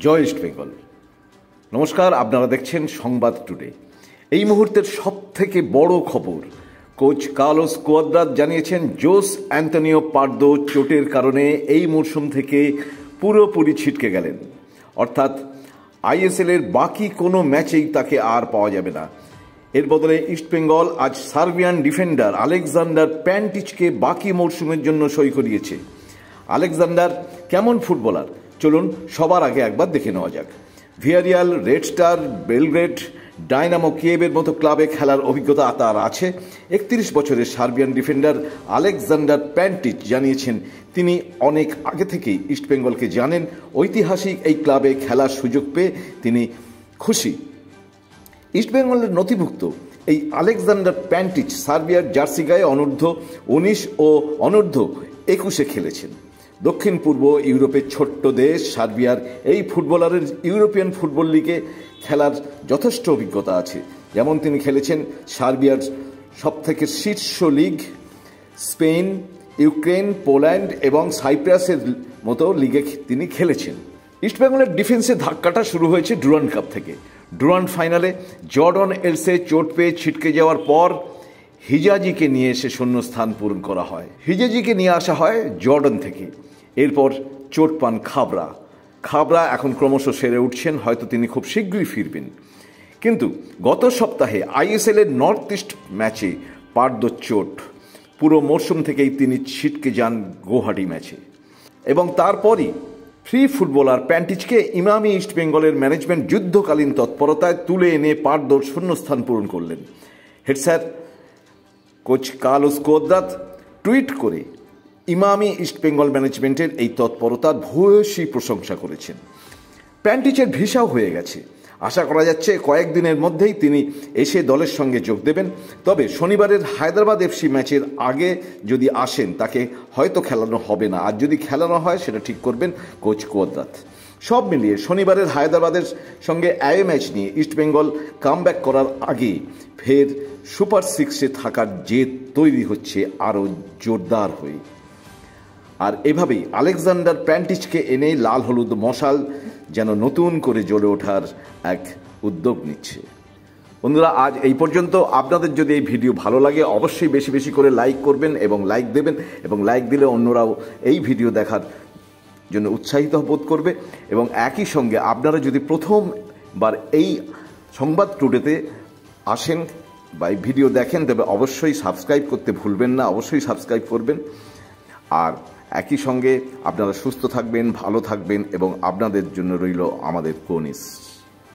জয় east Bengal. নমস্কার, আপনারা দেখছেন সংবাদ টুডে। এই মুহূর্তের সবথেকে বড় খবর, কোচ কার্লোস কুয়াদ্রাত জানিয়েছেন জোস অ্যান্তোনিও পার্দো চোটের কারণে এই মরশুম থেকে পুরোপুরি ছিটকে গেলেন। অর্থাৎ আইএসএলের বাকি কোনো ম্যাচেই তাকে আর পাওয়া যাবে না। এর বদলে ইস্টবেঙ্গল আজ সার্বিয়ান ডিফেন্ডার আলেকজান্ডার প্যান্টিচকে বাকি মরশুমের জন্য সই করিয়েছে। আলেকজান্ডার কেমন ফুটবলার, চলুন সবার আগে একবার দেখে নেওয়া যাক। Villarreal, Red Star, Belgrade, Dynamo কিয়েভের মতো ক্লাবে খেলার অভিজ্ঞতা তার আছে। 31 বছরের সার্বিয়ান ডিফেন্ডার আলেকজান্ডার প্যান্টিচ জানিয়েছেন তিনি অনেক আগে থেকেই ইস্টবেঙ্গলকে জানেন। ঐতিহাসিক এই ক্লাবে খেলার সুযোগ পেয়ে তিনি খুশি। ইস্টবেঙ্গলের নথিভুক্ত এই আলেকজান্ডার প্যান্টিচ সার্বিয়ার জার্সি গায়ে অনূর্ধ্ব 19 ও অনূর্ধ্ব 21 খেলেছেন। দক্ষিণ পূর্ব ইউরোপের ছোট্ট দেশ সার্বিয়ার এই ফুটবলারের ইউরোপিয়ান ফুটবল লিগে খেলার যথেষ্ট অভিজ্ঞতা আছে। যেমন তিনি খেলেছেন সার্বিয়ার সবথেকে শীর্ষ লিগ স্পেন, ইউক্রেন, পোল্যান্ড এবং সাইপ্রাসের মতো লিগে তিনি খেলেছেন। ইস্টবেঙ্গলের ডিফেন্সে ধাক্কাটা শুরু হয়েছে ডুরান্ড কাপ থেকে। ডুরান্ড ফাইনালে জর্ডন এলসে চোট পেয়ে ছিটকে যাওয়ার পর হিজাজিকে নিয়ে এসে শূন্যস্থান পূরণ করা হয়। হিজাজিকে নিয়ে আসা হয় জর্ডন থেকে। এরপর চোট পান খাবরা এখন ক্রমশ সেরে উঠছেন, হয়তো তিনি খুব শীঘ্রই ফিরবেন। কিন্তু গত সপ্তাহে আইএসএলের নর্থ ইস্ট ম্যাচে পার্দোর চোট, পুরো মরশুম থেকেই তিনি ছিটকে যান গৌহাটি ম্যাচে। এবং তারপরই ফ্রি ফুটবলার প্যান্টিচকে ইমামি ইস্টবেঙ্গলের ম্যানেজমেন্ট যুদ্ধকালীন তৎপরতায় তুলে এনে পার্দোর শূন্যস্থান পূরণ করলেন। Head sir coach Carlos Cuadrat tweet করে ইমামি ইস্টবেঙ্গল ম্যানেজমেন্টের এই তৎপরতার ভূয়সী প্রশংসা করেছেন। প্যান্টিচের ভিসাও হয়ে গেছে। আশা করা যাচ্ছে কয়েকদিনের মধ্যেই তিনি এসে দলের সঙ্গে যোগ দেবেন। তবে শনিবারের হায়দ্রাবাদ এফসি ম্যাচের আগে যদি আসেন তাকে হয়তো খেলানো হবে না, আর যদি খেলানো হয় সেটা ঠিক করবেন কোচ কুয়াদ্রাত। সব মিলিয়ে শনিবারের হায়দ্রাবাদের সঙ্গে অ্যাওয়ে ম্যাচ নিয়ে ইস্টবেঙ্গল কামব্যাক করার আগে ফের সুপার সিক্সে থাকার জেদ তৈরি হচ্ছে আরও জোরদার হয়ে। আর এভাবেই আলেকজান্ডার প্যান্টিচকে এনে লাল হলুদ মশাল যেন নতুন করে জ্বলে ওঠার এক উদ্যোগ নিচ্ছে। বন্ধুরা, আজ এই পর্যন্ত। আপনাদের যদি এই ভিডিও ভালো লাগে অবশ্যই বেশি বেশি করে লাইক করবেন এবং লাইক দেবেন, এবং লাইক দিলে অন্যরাও এই ভিডিও দেখার জন্য উৎসাহিত বোধ করবে। এবং একই সঙ্গে আপনারা যদি প্রথমবার এই সংবাদ টুডেতে আসেন বা এই ভিডিও দেখেন তবে অবশ্যই সাবস্ক্রাইব করতে ভুলবেন না, অবশ্যই সাবস্ক্রাইব করবেন। আর একই সঙ্গে আপনারা সুস্থ থাকবেন, ভালো থাকবেন, এবং আপনাদের জন্য রইল আমাদের কোনিস।